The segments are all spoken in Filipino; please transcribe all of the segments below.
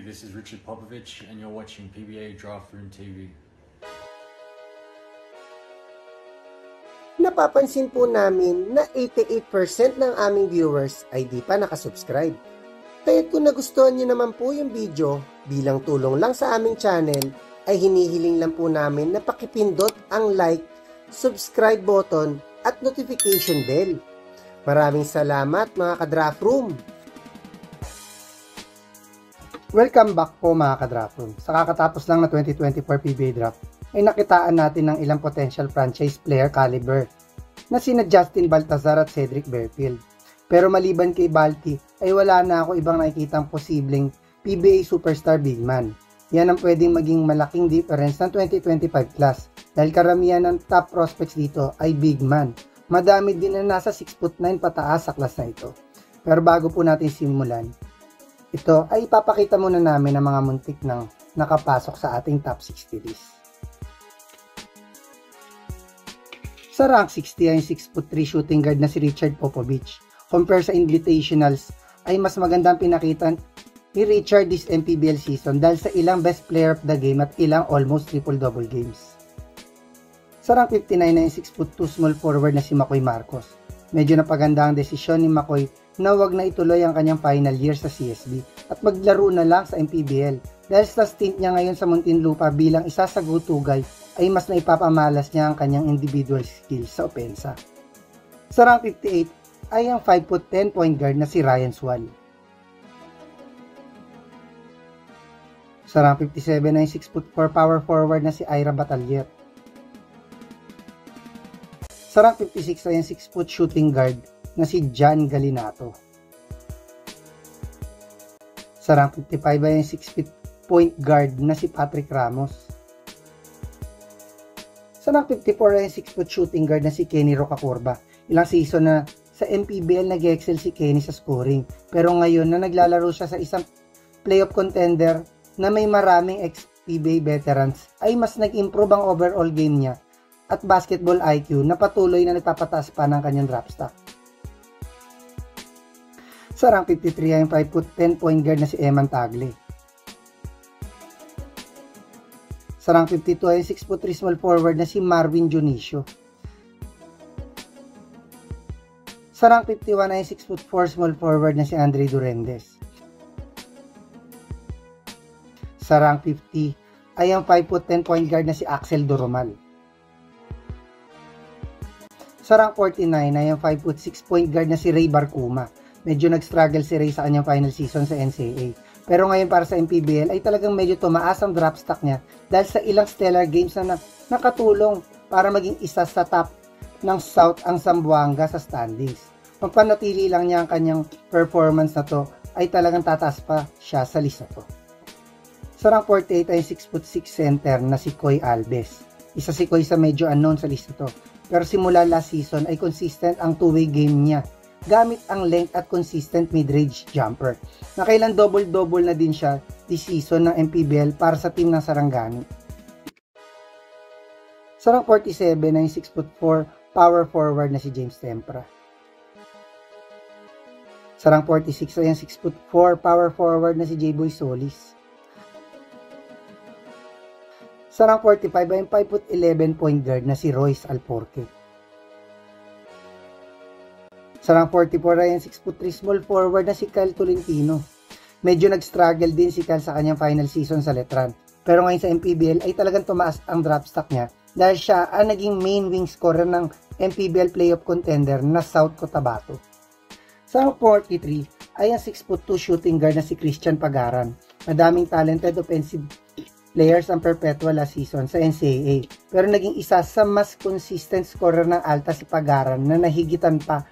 this is Richard Popovich and you're watching PBA Draft Room TV. Napapansin po namin na 88% ng aming viewers ay di pa nakasubscribe. Kaya kung nagustuhan niyo naman po yung video, bilang tulong lang sa aming channel, ay hinihiling lang po namin na pakipindot ang like, subscribe button at notification bell. Maraming salamat mga ka-Draft Room! Welcome back po mga ka-Draft Room. Sa kakatapos lang na 2024 PBA Draft, ay nakitaan natin ng ilang potential franchise player caliber na sina Justin Baltazar at Cedric Berfield. Pero maliban kay Balti ay wala na ako ibang nakikitang posibleng PBA superstar big man. Yan ang pwedeng maging malaking difference ng 2025 class dahil karamihan ng top prospects dito ay big man. Madami din na nasa 6'9" pataas sa class na ito. Pero bago po natin simulan, ito ay ipapakita muna namin ang mga muntik ng nakapasok sa ating top 60 list. Sa rank 60 ay 6'3" shooting guard na si Richard Popovich. Compare sa Invitationals ay mas magandang pinakita ni Richard this MPBL season dahil sa ilang best player of the game at ilang almost triple-double games. Sa rank 59 ay 6'2" small forward na si Makoy Marcos. Medyo napaganda ang desisyon ni Makoy na wag na ituloy ang kanyang final year sa CSB at maglaro na lang sa MPBL dahil sa stint niya ngayon sa Muntinlupa bilang isa sa go-to guy ay mas naipapamalas niya ang kanyang individual skills sa opensa. Sa rank 58 ay ang 5'10" point guard na si Ryan Swal. Sa rank 57 ay 6'4" power forward na si Ira Batalyer. Sa rank 56 ay ang 6' shooting guard na si John Galinato. Sa rank 55 ay ang 6' point guard na si Patrick Ramos. Sa rank 54 ay ang 6' shooting guard na si Kenny Rocacorba. Ilang season na sa MPBL nag-excel si Kenny sa scoring, pero ngayon na naglalaro siya sa isang playoff contender na may maraming ex-PBA veterans ay mas nag-improve ang overall game niya at basketball IQ na patuloy na nagpapataas pa ng kanyang draft stock. Sa rank 53 ay ang 5'10" point guard na si Eman Tagle. Sa rank 52 ay 6'3" small forward na si Marvin Dionisio. Sa rank 51 ay 6'4" small forward na si Andre Durendes. Sa rank 50 ay ang 5'10" point guard na si Axel Doromal. Sa rank 49 ay ang 5'6" point guard na si Ray Barcuma. Medyo nag-struggle si Ray sa kanyang final season sa NCAA. Pero ngayon para sa MPBL ay talagang medyo tumaas ang draft stock niya dahil sa ilang stellar games na nakatulong para maging isa sa top ng South ang Zamboanga sa standings. Pagpanatili lang niya ang kanyang performance na to ay talagang tataas pa siya sa list na to. Sa rank 48 ay 6'6" center na si Koy Alves. Isa si Koy sa medyo unknown sa list na to. Pero simula last season ay consistent ang two-way game niya gamit ang length at consistent mid-range jumper. Nakailan double-double na din siya this season ng MPBL para sa team ng Sarangani. Sa rank 47 ay 6'4" power forward na si James Tempra. Sa rank 46 ay 6'4" power forward na si J-Boy Solis. Sa rank 45 ay 5'11" point guard na si Royce Alporque. Sa rank 44 ay 6'3" small forward na si Kyle Tolentino. Medyo nag-struggle din si Kyle sa kanyang final season sa Letran. Pero ngayon sa MPBL ay talagang tumaas ang draft stock niya dahil siya ang naging main wing scorer ng MPBL playoff contender na South Cotabato. Sa rank 43 ay ang 6'2" shooting guard na si Christian Pagaran. Madaming talented offensive players ang perpetual last season sa NCAA. Pero naging isa sa mas consistent scorer ng Alta si Pagaran na nahigitan pa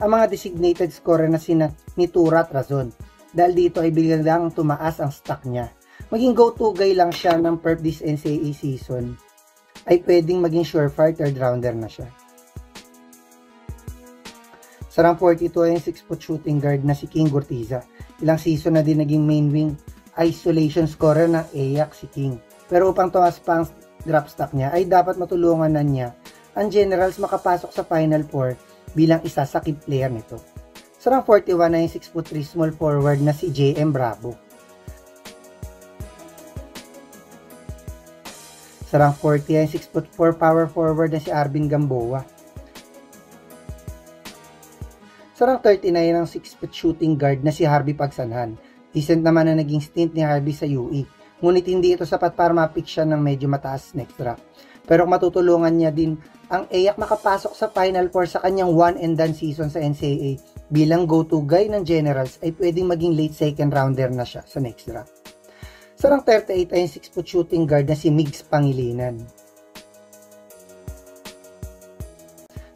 ang mga designated scorer na sina Nitura at Razon. Dahil dito ay biglang tumaas ang stock niya. Maging go-to guy lang siya ng perp this NCAA season ay pwedeng maging surefire third rounder na siya. Sa rank 42 ay 6' shooting guard na si King Gurtiza. Ilang season na din naging main wing isolation scorer ng Ajax si King. Pero upang tumaas pa ang draft stock niya ay dapat matulungan na niya ang Generals makapasok sa Final Four bilang isa sa key player nito. Sa rank 41 ay 6'3" small forward na si JM Bravo. Sa rank 40 ay 6'4" power forward na si Arvin Gamboa. Sa rank 39 ang 6' shooting guard na si Harvey Pagsanhan. Decent naman na naging stint ni Harvey sa UE, ngunit hindi ito sapat para ma-pick siya ng medyo mataas next draft. Pero kung matutulungan niya din ang EAC makapasok sa Final Four sa kanyang one and done season sa NCAA bilang go-to guy ng Generals, ay pwedeng maging late second rounder na siya sa next draft. Sa rank 38 ay 6' shooting guard na si Migs Pangilinan.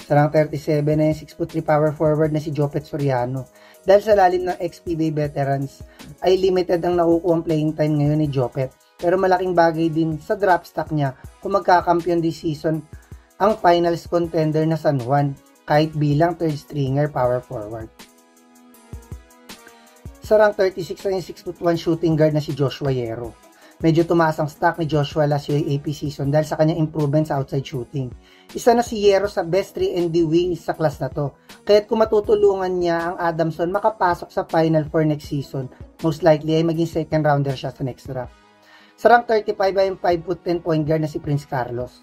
Sa rank 37 ay 6'3" power forward na si Jopet Soriano. Dahil sa lalim ng ex-PBA veterans, ay limited ang nakukuhang playing time ngayon ni Jopet. Pero malaking bagay din sa draft stock niya kung magkakampiyon this season ang finals contender na San Juan, kahit bilang third stringer power forward. Sa rank 36 ay 6'1" shooting guard na si Joshua Yero. Medyo tumaas ang stock ni Joshua last UAAP season dahil sa kanyang improvement sa outside shooting. Isa na si Yero sa best 3&D wings sa class na to. Kaya't kung matutulungan niya ang Adamson makapasok sa Final Four next season, most likely ay maging second rounder siya sa next draft. Sa rank 35 ay yung 5'10" point guard na si Prince Carlos.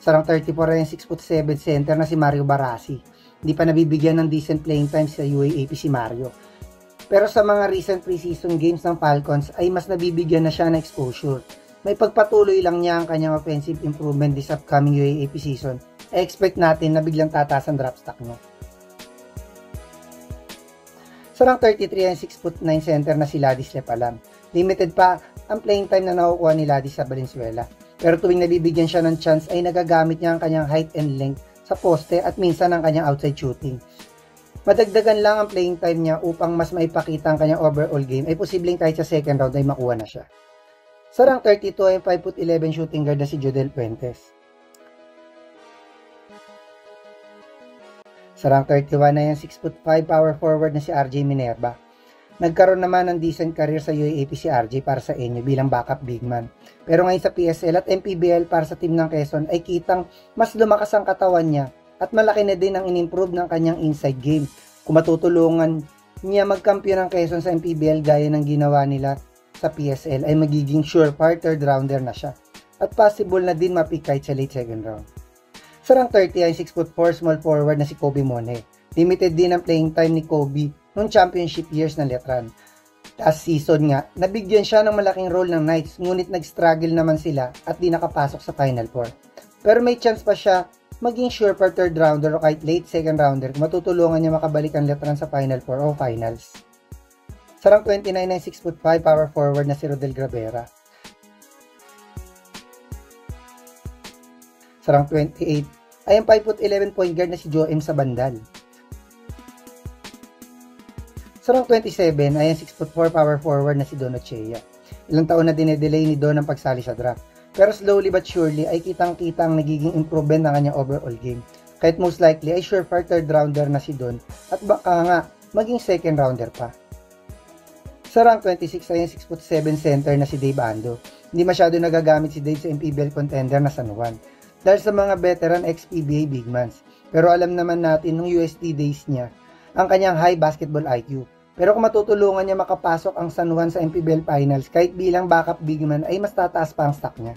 Sa rank 34 ay yung 6'7" center na si Mario Barasi. Hindi pa nabibigyan ng decent playing time sa UAAP si Mario. Pero sa mga recent preseason games ng Falcons ay mas nabibigyan na siya ng exposure. May pagpatuloy lang niya ang kanyang offensive improvement this upcoming UAAP season. Expect natin na biglang tataas ang draft stock niya. Sa rank 33 ay 6'9" center na si Ladis Lepalam. Limited pa ang playing time na nakukuha ni Ladis sa Valenzuela. Pero tuwing nabibigyan siya ng chance ay nagagamit niya ang kanyang height and length sa poste at minsan ang kanyang outside shooting. Madagdagan lang ang playing time niya upang mas maipakita ang kanyang overall game ay posibleng kahit sa second round ay makuha na siya. Sa rank 32 ay 5'11" shooting guard na si Jodel Puentes. Sa rank 31 ay yung 6'5" power forward na si RJ Minerva. Nagkaroon naman ng decent career sa UAAP si RJ para sa inyo bilang backup big man. Pero ngayon sa PSL at MPBL para sa team ng Quezon ay kitang mas lumakas ang katawan niya at malaki na din ang in-improve ng kanyang inside game. Kung matutulungan niya magkampiyon ng Quezon sa MPBL gaya ng ginawa nila sa PSL ay magiging surefire third rounder na siya. At possible na din mapick kahit sa late second round. Sa rank 30 ay 6'4" small forward na si Kobe Mone. Limited din ang playing time ni Kobe noong championship years ng Letran. Last season nga, nabigyan siya ng malaking role ng Knights ngunit nag-struggle naman sila at di nakapasok sa Final Four. Pero may chance pa siya maging surefire third rounder o kahit late second rounder kung matutulungan niya makabalik ang Letran sa Final Four o Finals. Sa rank 29 ay 6'5" power forward na si Rodel Gravera. Sa rank 28 ay ang 5'11" point guard na si Joe M. Sabandal. Sa rank 27 ay ang 6'4" power forward na si Don Ochea. Ilang taon na dinedelay ni Don ang pagsali sa draft. Pero slowly but surely ay kitang-kita ang nagiging improvement ng kanyang overall game. Kahit most likely ay surefire third rounder na si Don at baka nga maging second rounder pa. Sa rank 26 ay ang 6'7" center na si Dave Ando. Hindi masyado nagagamit si Dave sa MPBL contender na San Juan dahil sa mga veteran ex-PBA big mans. Pero alam naman natin nung UST days niya ang kanyang high basketball IQ. Pero kung matutulungan niya makapasok ang San Juan sa MPBL Finals kahit bilang backup big man ay mas tataas pa ang stock niya.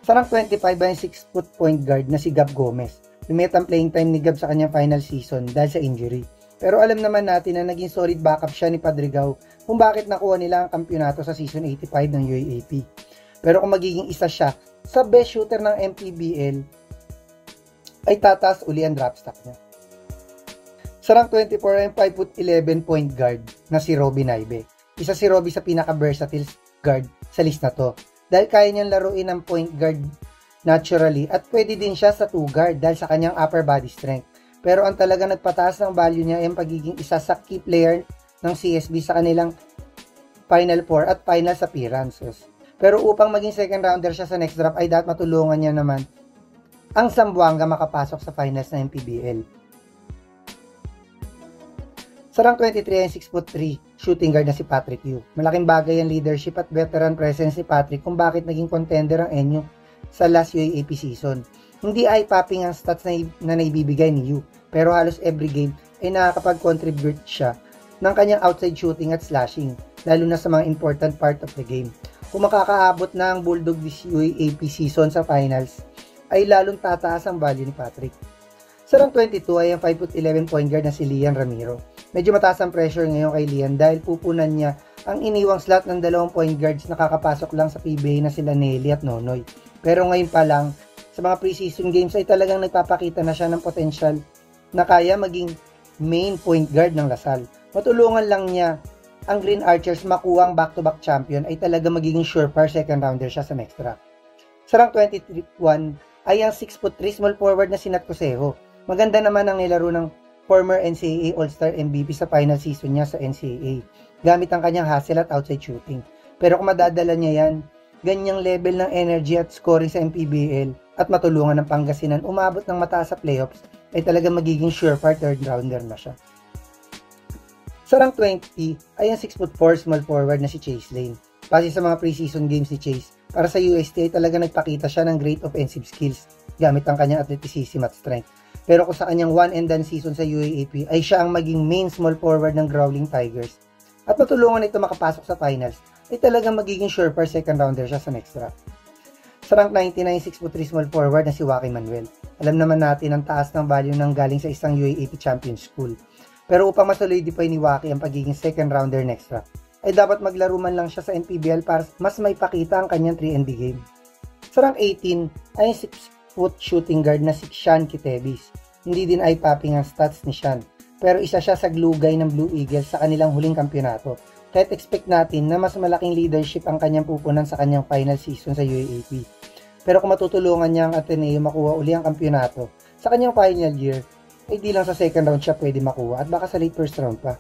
Sa rank 25 ay 6' point guard na si Gab Gomez. Lumit ang playing time ni Gab sa kanyang final season dahil sa injury. Pero alam naman natin na naging solid backup siya ni Padrigao kung bakit nakuha nila ang kampyonato sa season 85 ng UAAP. Pero kung magiging isa siya sa best shooter ng MPBL ay tataas uli ang draft stock niya. Sa rank 24 ay 5'11" point guard na si Robbie Naibe. Isa si Robbie sa pinaka-versatile guard sa list na to. Dahil kaya niyang laruin ang point guard naturally at pwede din siya sa 2 guard dahil sa kanyang upper body strength. Pero ang talaga nagpataas ng value niya ay ang pagiging isa sa key player ng CSB sa kanilang Final Four at Finals appearances. Pero upang maging second rounder siya sa next draft ay dapat matulungan niya naman ang Zamboanga makapasok sa finals ng MPBL. Sa rank 23 ay 6'3" shooting guard na si Patrick Yu. Malaking bagay ang leadership at veteran presence ni Patrick kung bakit naging contender ang NU sa last UAAP season. Hindi eye-popping ang stats na naibibigay ni Yu, pero halos every game ay nakakapag-contribute siya ng kanyang outside shooting at slashing, lalo na sa mga important part of the game. kung makakaabot na ang Bulldog this UAAP season sa finals, ay lalong tataas ang value ni Patrick. Sa rank 22 ay ang 5'11" point guard na si Lian Ramiro. Medyo mataas ang pressure ngayon kay Lian dahil pupunan niya ang iniwang slot ng 2 point guards na kakapasok lang sa PBA na sila Nelly at Nonoy. Pero ngayon pa lang, sa mga preseason games ay talagang nagpapakita na siya ng potential na kaya maging main point guard ng Lasal. Matulungan lang niya ang Green Archers makuha ang back-to-back champion ay talaga magiging surefire second rounder siya sa next draft. Sa rank 21 ay ang 6'3" small forward na si Nat Cosejo. Maganda naman ang nilaro ng former NCAA All-Star MVP sa final season niya sa NCAA gamit ang kanyang hustle at outside shooting. Pero kung madadala niya yan, ganyang level ng energy at scoring sa MPBL at matulungan ng Pangasinan umabot ng mataas sa playoffs ay talagang magiging surefire third rounder na siya. Sa rank 20 ay ang 6'4" small forward na si Chase Lane. Base sa mga preseason games ni Chase, para sa UST ay talaga nagpakita siya ng great offensive skills gamit ang kanyang athleticism at strength. Pero kung sa kanyang one and done season sa UAAP ay siya ang maging main small forward ng Growling Tigers at matulungan ito makapasok sa finals ay talagang magiging surefire second rounder siya sa next draft. Sa rank 99, 6'3" small forward na si Joaquin Manuel. Alam naman natin ang taas ng value ng galing sa isang UAAP champion school. Pero upang masolidify ni Joaquin ang pagiging second rounder next draft, ay dapat maglaro man lang siya sa NPBL para mas may pakita ang kanyang 3&D game. Sa rank 18 ay 6-foot shooting guard na si Sean Kitebis. Hindi din eye-popping ang stats ni Sean, pero isa siya sa glugay ng Blue Eagles sa kanilang huling kampyonato. Kahit expect natin na mas malaking leadership ang kanyang pupunan sa kanyang final season sa UAAP. Pero kung matutulungan niya ang Ateneo makuha uli ang kampyonato sa kanyang final year, ay di lang sa second round siya pwede makuha at baka sa late first round pa.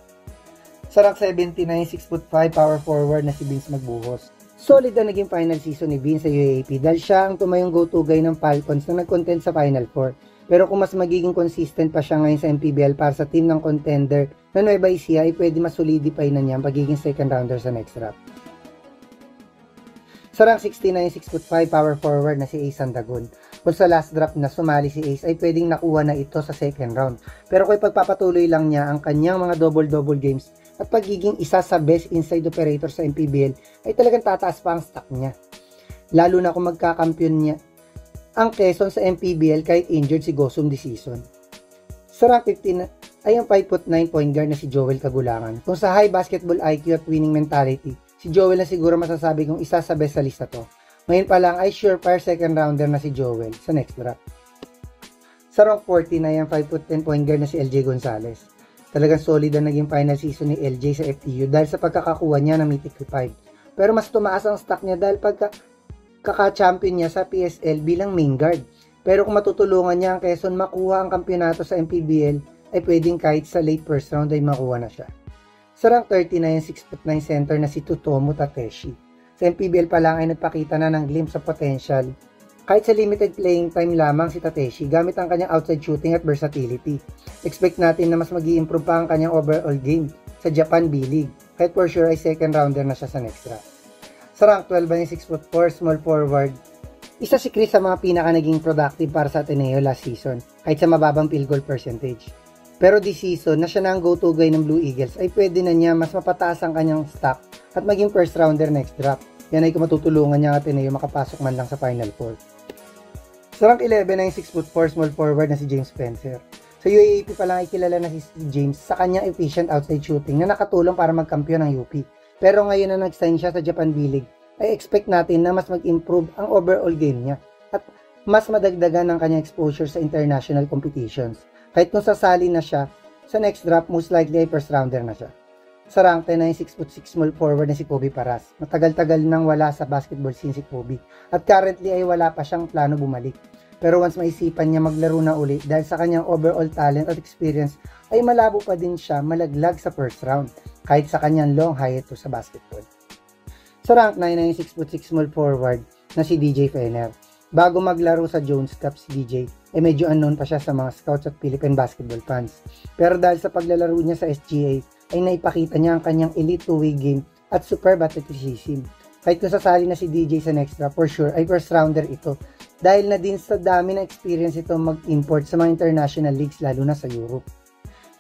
Sa rank 79, 6'5" power forward na si Vince Magbuhos. Solid ang naging final season ni Vince sa UAAP dahil siya ang tumayong go-to guy ng Falcons na nag-contend sa Final Four. Pero kung mas magiging consistent pa siya ngayon sa MPBL para sa team ng contender na Nueva Ecija ay pwede mas solidify na niya ang pagiging second rounder sa next draft. Sa rank 69, 6'5" power forward na si Ace Sandagon. Kung sa last draft na sumali si Ace ay pwedeng nakuha na ito sa second round. Pero kung ipagpapatuloy lang niya ang kanyang mga double-double games at pagiging isa sa best inside operator sa MPBL ay talagang tataas pa ang stock niya. Lalo na kung magkakampiyon niya ang Quezon sa MPBL kahit injured si Gosum this season. Sa rank 15 ay ang 5'9" point guard na si Joel Kagulangan. Kung sa high basketball IQ at winning mentality, si Joel na siguro masasabi kong isa sa best sa lista to. Ngayon pa lang ay surefire second rounder na si Joel sa next draft. Sa rank 14 ay ang 5'10" point guard na si LJ Gonzalez. Talagang solid ang naging final season ni LJ sa FTU dahil sa pagkakakuha niya ng Mythic 5. Pero mas tumaas ang stock niya dahil pagkaka-champion niya sa PSL bilang main guard. Pero kung matutulungan niya ang Quezon makuha ang kampyonato sa MPBL, ay pwedeng kahit sa late first round ay makuha na siya. Sa rank 39, 6'9" center na si Totomo Takeshi. Sa MPBL pa lang ay nagpakita na ng glimpse of potential. Kahit sa limited playing time lamang si Takeshi gamit ang kanyang outside shooting at versatility. Expect natin na mas mag-i-improve pa ang kanyang overall game sa Japan B-League. Kahit for sure ay second rounder na siya sa next draft. Sa rank 12 ay 6'4" small forward. Isa si Chris sa mga pinaka naging productive para sa Ateneo last season kahit sa mababang field goal percentage. Pero this season na siya na ang go-to guy ng Blue Eagles ay pwede na niya mas mapataas ang kanyang stock at maging first rounder next draft. Yan ay kung matutulungan niya ang Ateneo makapasok man lang sa Final Four. Sa rank 11 ay 6'4" small forward na si James Spencer. Sa UAAP pa lang ay kilala na si James sa kanyang efficient outside shooting na nakatulong para magkampiyon ng UP. Pero ngayon na nag-sign siya sa Japan B-League, ay expect natin na mas mag-improve ang overall game niya at mas madagdagan ang kanyang exposure sa international competitions. Kahit kung sasali na siya, sa next draft most likely ay first rounder na siya. Sa rank 10 ay 6'6" small forward na si Kobe Paras. Matagal-tagal nang wala sa basketball scene si Kobe at currently ay wala pa siyang plano bumalik. Pero once maisipan niya maglaro na uli dahil sa kanyang overall talent at experience ay malabo pa din siya malaglag sa first round kahit sa kanyang long hiatus sa basketball. Sa rank 9 ay 6'6" small forward na si DJ Fener. Bago maglaro sa Jones Cup si DJ ay medyo unknown pa siya sa mga scouts at Philippine basketball fans. Pero dahil sa paglalaro niya sa SGA ay naipakita niya ang kanyang elite two-way game at superb athleticism. Kahit kung sasali na si DJ sa next draft, for sure ay first rounder ito dahil na din sa dami na experience ito mag-import sa mga international leagues lalo na sa Europe.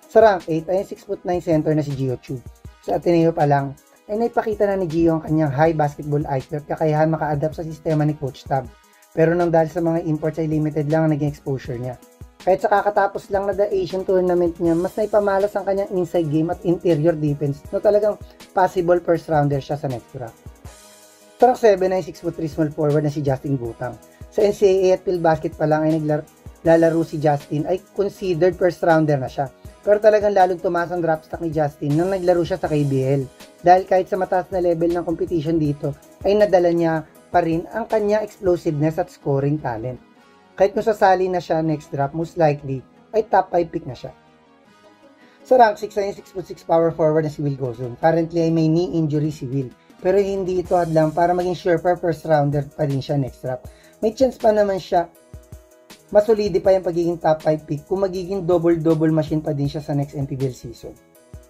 Sa rank 8 ay 6'9" center na si Gio Chu. Sa Ateneo pa lang ay naipakita na ni Gio ang kanyang high basketball IQ at kakayahan maka-adapt sa sistema ni Coach Tab. Pero nang dahil sa mga imports ay limited lang ang naging exposure niya. Kahit sa kakatapos lang na the Asian tournament niya, mas naipamalas ang kanyang inside game at interior defense na talagang possible first rounder siya sa next draft. Sa rank 7 ay 6'3" small forward na si Justin Butang. Sa NCAA at Philbasket pa lang ay naglalaro si Justin ay considered first rounder na siya. Pero talagang lalong tumaas ang draft stock ni Justin nang naglaro siya sa KBL. Dahil kahit sa mataas na level ng competition dito, ay nadala niya pa rin ang kanyang explosiveness at scoring talent. Kahit kung sasali na siya next draft, most likely ay top 5 pick na siya. Sa rank 6 ay 6'6" power forward na si Will Gozum. Currently ay may knee injury si Will. Pero hindi ito hadlang para maging surefire first rounder pa rin siya next draft. May chance pa naman siya masolidify ang pagiging top 5 pick kung magiging double-double machine pa din siya sa next MPBL season.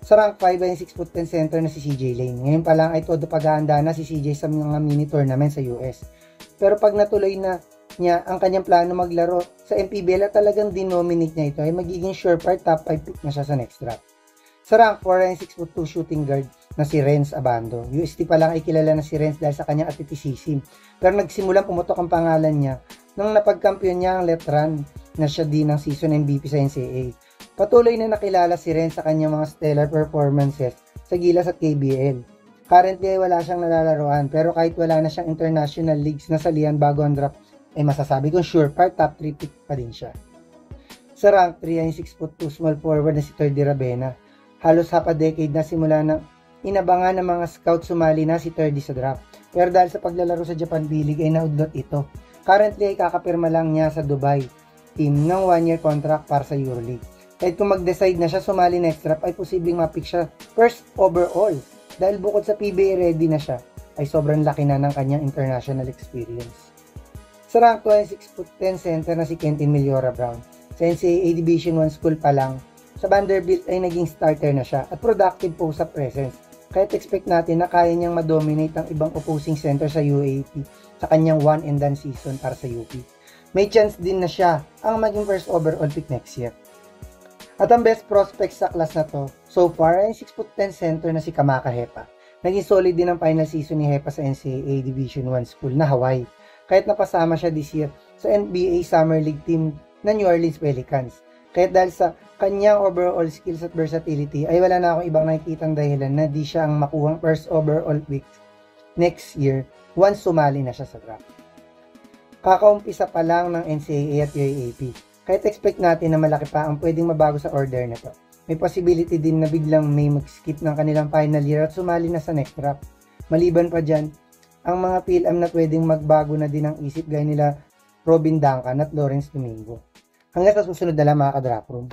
Sa rank 5 ay 6'10" center na si CJ Lane. Ngayon pa lang ay todo paghahanda na si CJ sa mga mini tournament sa US. Pero pag natuloy na niya ang kanyang plano maglaro sa MPBL at talagang dinominate niya ito ay magiging surefire top 5 pick na siya sa next draft. Sa rank 4 ay 6'2" shooting guard na si Renz Abando. UST pa lang ay kilala na si Renz dahil sa kanyang athleticism. Pero nagsimulang pumutok ang pangalan niya nang napagkampiyon niya ang left run na siya din ng season MVP sa NCAA. Patuloy na nakilala si Renz sa kanyang mga stellar performances sa Gilas at KBL. Currently ay wala siyang nalalaroan pero kahit wala na siyang international leagues na salihan bago ang draft ay masasabi kong surefire top 3 pick pa din siya. Sa rank 3 ay 6'2" small forward na si Terdy Ravena. Halos half a decade na simula na inabangan ng mga scout sumali na si Terdy sa draft. Pero dahil sa paglalaro sa Japan B-League ay naudlot ito. Currently ay kakapirma lang niya sa Dubai team ng 1-year contract para sa EuroLeague. Kahit kung mag-decide na siya sumali next draft ay posibleng mapick siya first overall. Dahil bukod sa PBA ready na siya ay sobrang laki na ng kanyang international experience. Sa rank 2 ay 6'10" center na si Kentin Meliora Brown. Sa NCAA Division 1 school pa lang, sa Vanderbilt ay naging starter na siya at productive po sa presence. Kahit expect natin na kaya niyang madominate ang ibang opposing center sa UAAP sa kanyang one and done season para sa UP. May chance din na siya ang maging first overall pick next year. At ang best prospect sa class na to, so far ay 6'10" center na si Kamaka Hepa. Naging solid din ang final season ni Hepa sa NCAA Division 1 school na Hawaii. Kahit napasama siya this year sa NBA Summer League team na New Orleans Pelicans. Kahit dahil sa kanyang overall skills at versatility ay wala na akong ibang nakikitang dahilan na di siya ang makuhang first overall pick next year once sumali na siya sa draft. Kakaumpisa pa lang ng NCAA at UAAP. Kahit expect natin na malaki pa ang pwedeng mabago sa order na to. May possibility din na biglang may mag-skip ng kanilang final year at sumali na sa next draft. Maliban pa dyan, ang mga PLM na pwedeng magbago na din ang isip gaya nila Robin Duncan at Lawrence Domingo. Hanggang sa susunod na lang mga ka-drop room.